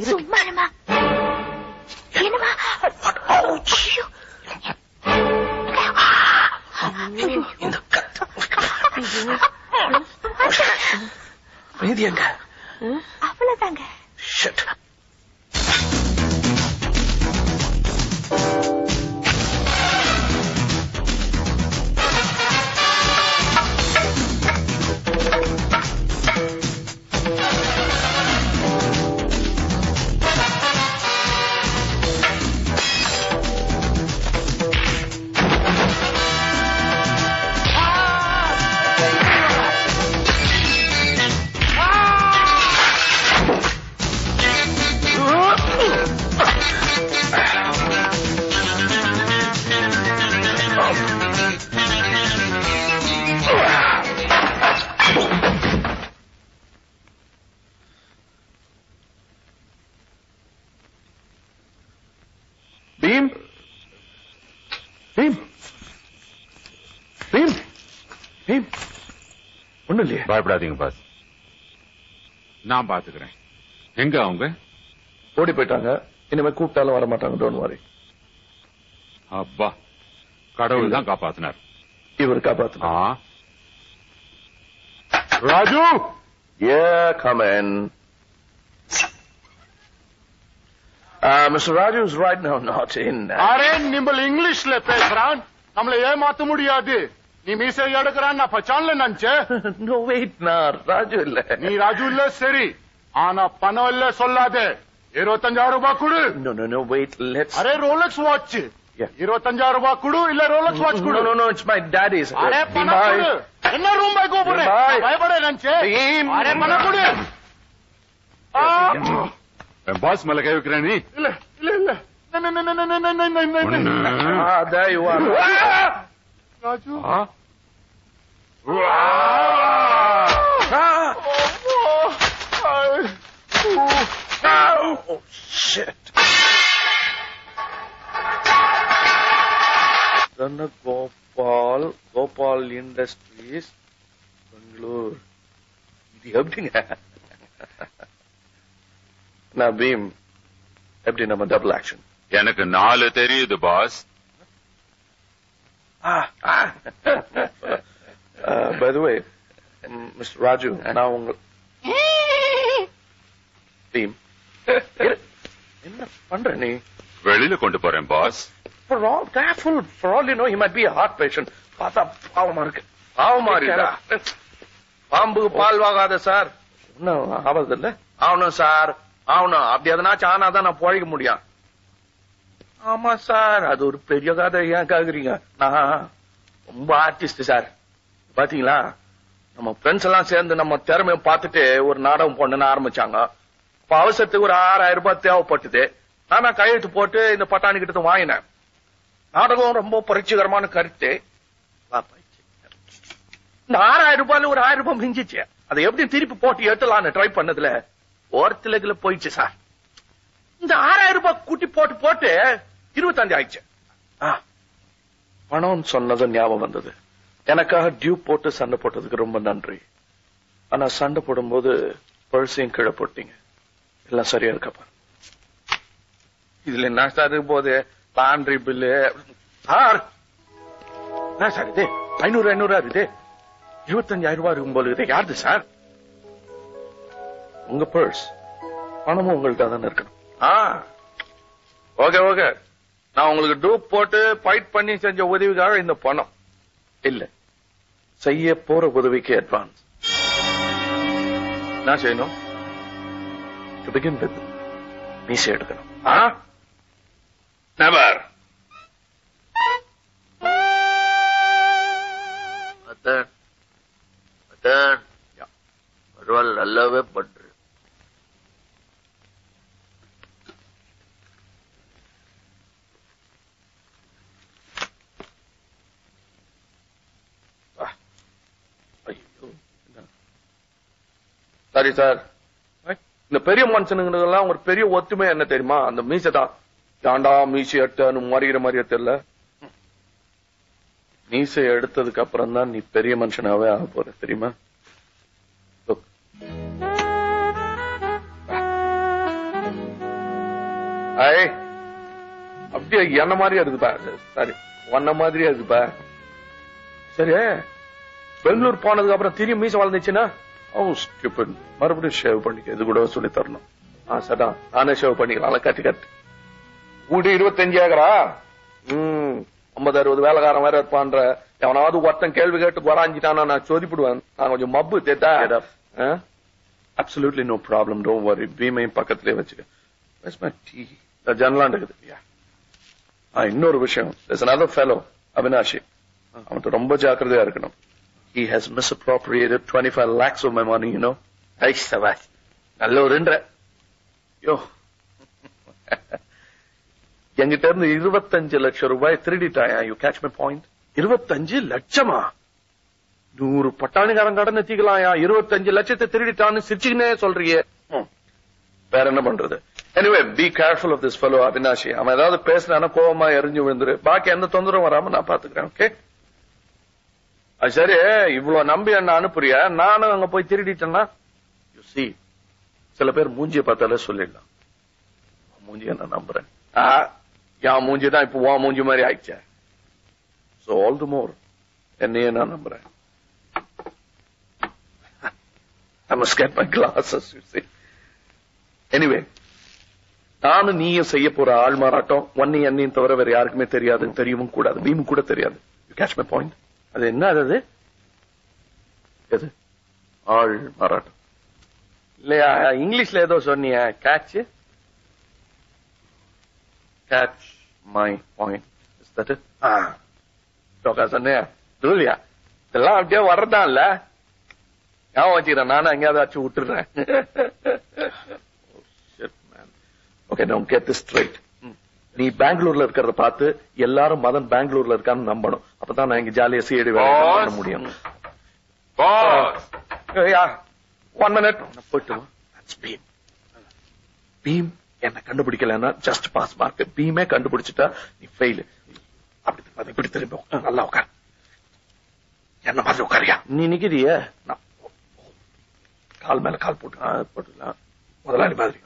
சும்மா இருமா. என்னமா? மீதியங்க அவ்வளவுதாங்க. ஒண்ணு இல்லையே. பயப்படாதீங்க பாஸ், நான் பாத்துக்கிறேன். எங்க அவங்க? ஓடி போயிட்டாங்க. இனிமே கூப்பிட்டாலும் வர மாட்டாங்க. Don't worry. அப்பா, கடவுள் தான் காப்பாத்தினார். இவர் காப்பாத்தினார். Raju, come in. Mr. Raju is right now not in. அரே, நிம்பல் இங்கிலீஷ்ல பேசுறான், நம்மள ஏமாத்த முடியாது. நீ மீசை எடுக்கிறான் நான் பச்சான்ல நினைச்சேன். No wait, நான் ராஜு இல்ல. நீ ராஜு இல்ல சரி, ஆனா பணம் இல்ல சொல்லாதே. 25,000 ரூபாய் கொடு. No wait, let's. Array, Rolex watch. 25,000 ரூபாய் கொடு, இல்ல ரோலக்ஸ் வாட்ச் கொடு. No, it's my daddy's. Array, பணம் கொடு. என்ன ரூம் பாய் கூப்பிடுறேன், பயப்பட நினைச்சேன். அரே, பணம் கொடு. என் பாஸ் மேல கை வைக்கிறேன் நீ? இல்ல இல்ல இல்ல. There you are. Raju. Oh shit. Gopal Industries, Bangalore. இது எப்படிங்க? நான் பீம், எப்படி நம்ம டபுள் ஆக்ஷன்? எனக்கு 4 தெரியுது pass. By the way, Mr. Raju, நான் உங்க பீம் என்ன பண்ற நீ? வெளியில கொண்டு போறேன் pass. For all you know, he might be a heart patient. பார்த்தா பாவமா இருக்கு. பாவமா இருக்கா? பாம்புக்கு பால் வாங்காத சார். ஒன்னும் ஆவது இல்ல. ஆகணும் சார், ஆகணும். அப்படி எதனாச்சும் ஆனாதான் நான் பொழைக்க முடியும். ஆமா சார், அது ஒரு பெரிய கதை. ஏன் கேக்குறீங்க? நான் ரொம்ப ஆர்டிஸ்ட் சார். பாத்தீங்களா, நம்ம ஃப்ரெண்ட்ஸ் எல்லாம் சேர்ந்து நம்ம திறமையை பார்த்துட்டு ஒரு நாடகம் போடணும்னு ஆரம்பிச்சாங்க. இப்ப அவசரத்துக்கு ஒரு 6,000 ரூபாய் தேவைப்பட்டது. நான் கையெழுத்து போட்டு இந்த பட்டாணி கிட்ட வாங்கினேன். நாடகம் ரொம்ப புரட்சிகரமான கருத்து. இந்த 6,000 ரூபாயில ஒரு 1,000 ரூபாய் மிஞ்சிச்சு. அதை எப்படி திருப்பி போட்டு ஏத்தலான்னு ட்ரை பண்ணதுல ஓரத்துல போயிடுச்சு சார். இந்த 6,000 ரூபாய் கூட்டி போட்டு 25 ஆயிடுச்சு. பணம் சொன்னது ஞாபகம் வந்தது. எனக்காக டியூ போட்டு சண்டை போட்டதுக்கு ரொம்ப நன்றி. ஆனா சண்டை போடும்போது பர்சையும் கீழே போட்டீங்க. எல்லாம் சரியா இருக்கப்பா. இதுல என்ன சார் இருக்கு போது? Laundry bill sir. என்ன சார் இது? 500 இது 25,000 ரூபாய் இருக்கும் போது இது யாருது சார்? உங்க பர்ஸ். பணமும் உங்கள்கிட்ட தானே இருக்கணும். ஓகே. நான் உங்களுக்கு டூப் போட்டு ஃபைட் பண்ணி செஞ்ச உதவிக்காக இந்த பணம் இல்ல, செய்ய போற உதவிக்கு அட்வான்ஸ். என்ன செய்யணும்? டு பிகின் வித் மீசை எடுக்கணும். நெவர். பரவாயில்ல, நல்லாவே பண்ற. சரி சார், இந்த பெரிய மனுஷனுங்கெல்லாம் ஒரு பெரிய ஒத்துமை என்ன தெரியுமா? அந்த மீசை தான். ஏண்டா மீசை எடுத்தான்னு மறிகிற மாதிரியே தெரியல. மீசை எடுத்ததுக்கு அப்புறம் தான் நீ பெரிய மனுஷனாவே ஆக போற, தெரியுமா? அப்படியே என்ன மாதிரியா இருக்குப்பா. சரி, ஒன்ன மாதிரியா இருக்குப்பா. சரி, பெங்களூர் போனதுக்கு அப்புறம் திரும்பி மீசை வளர்ந்துச்சுன்னா மறுபடியும் ஷேவ் பண்ணிக்க. இது கூட சொல்லி தரணும். சதா நானே ஷேவ் பண்ணிக்கலாம். கட்டி கட்டி கூடி 25 ஏக்கரா 50-60 வேலைக்காரன் வேற இருப்பான்ற. எவனாவது ஒருத்தன் கேள்வி கேட்டு குறாஞ்சிட்டானா நான் சொதிப்பிடுவேன். நான் கொஞ்சம் மப்பு தேட்டா. Absolutely no problem, don't worry. பீமையும் பக்கத்திலே வச்சுக்க. டீ ஜன்னலாம் இருக்குது. இன்னொரு விஷயம், there's another fellow, அவினாஷி. அவன்கிட்ட ரொம்ப ஜாக்கிரதையா இருக்கணும். He has misappropriated 25 lakhs of my money, you know. நல்ல ஒருன்ற. யோ, என்கிட்ட இருந்து 25 லட்சம் ரூபாய் திருடிட்டாயா. You catch my point? 25 லட்சமா? 100 பட்டாணிக்காரன் கடன் எத்திக்கலாம்யா. 25 லட்சத்தை திருடிட்டான்னு சிரிச்சுக்கினே சொல்றியே. வேற என்ன பண்றது? Anyway, be careful of this fellow Avinashi. அவன் ஏதாவது பேசினானா கோவமா எரிஞ்சு விழுந்துரு. பாக்கி எந்த தொந்தரவும் வராம நான் பாத்துக்கிறேன். ஓகே? அது சரி, இவ்வளவு நம்பி என்ன அனுப்புறியா? நானும் அங்க போய் திருடிட்டேன்னா யூ சி, சில பேர் மூஞ்சிய பார்த்தாலே சொல்லிடலாம். மூஞ்சிய நான் நம்புறேன். என் மூஞ்சி தான் இப்ப உன் மூஞ்சி மாதிரி ஆயிடுச்சேன். சோ ஆல் தி மோர் என்னையே நான் நம்புறேன். I must get my glasses, you see. Anyway, நானும் நீயும் செய்ய போற ஆள் மாறாட்டம் ஒன்னையும் என்னையும் தவிர வேற யாருக்குமே தெரியாது, தெரியவும் கூடாது. பீமும் கூட தெரியாது. You catch my point? அது என்ன? அது எது? ஆள் மாறாட்டம் இல்லையா? இங்கிலீஷ்ல ஏதோ சொன்னிய. கேட்ச் மை பாயிண்ட் சொன்னியா? இல்லையா? இதெல்லாம் அப்படியே வர்றதான் இல்ல. ஞாபகம் வச்சுக்கிறேன். நானும் எங்கேயாவது விட்டுறேன். Okay, now get this straight. நீ பெங்களூர்ல இருக்கிறத பார்த்து எல்லாரும் மதன் பெங்களூர்ல இருக்கான்னு நம்பணும். அப்பதான் நான் இங்க ஜாலியா சிஐடி வேலை பண்ண முடியும். ஒன் மினிட் போயிட்டு. பீம் என்ன கண்டுபிடிக்கலன்னா ஜஸ்ட் பாஸ் மார்க். பீமே கண்டுபிடிச்சிட்டா நீ ஃபெயில். அப்படி இப்படி திரும்ப நல்லா உட்கார். என்ன மாதிரி உட்காரியா? நீ நிக்கிறிய கால் மேல கால் போட்டுக்கலாம். முதலாளி மாதிரி.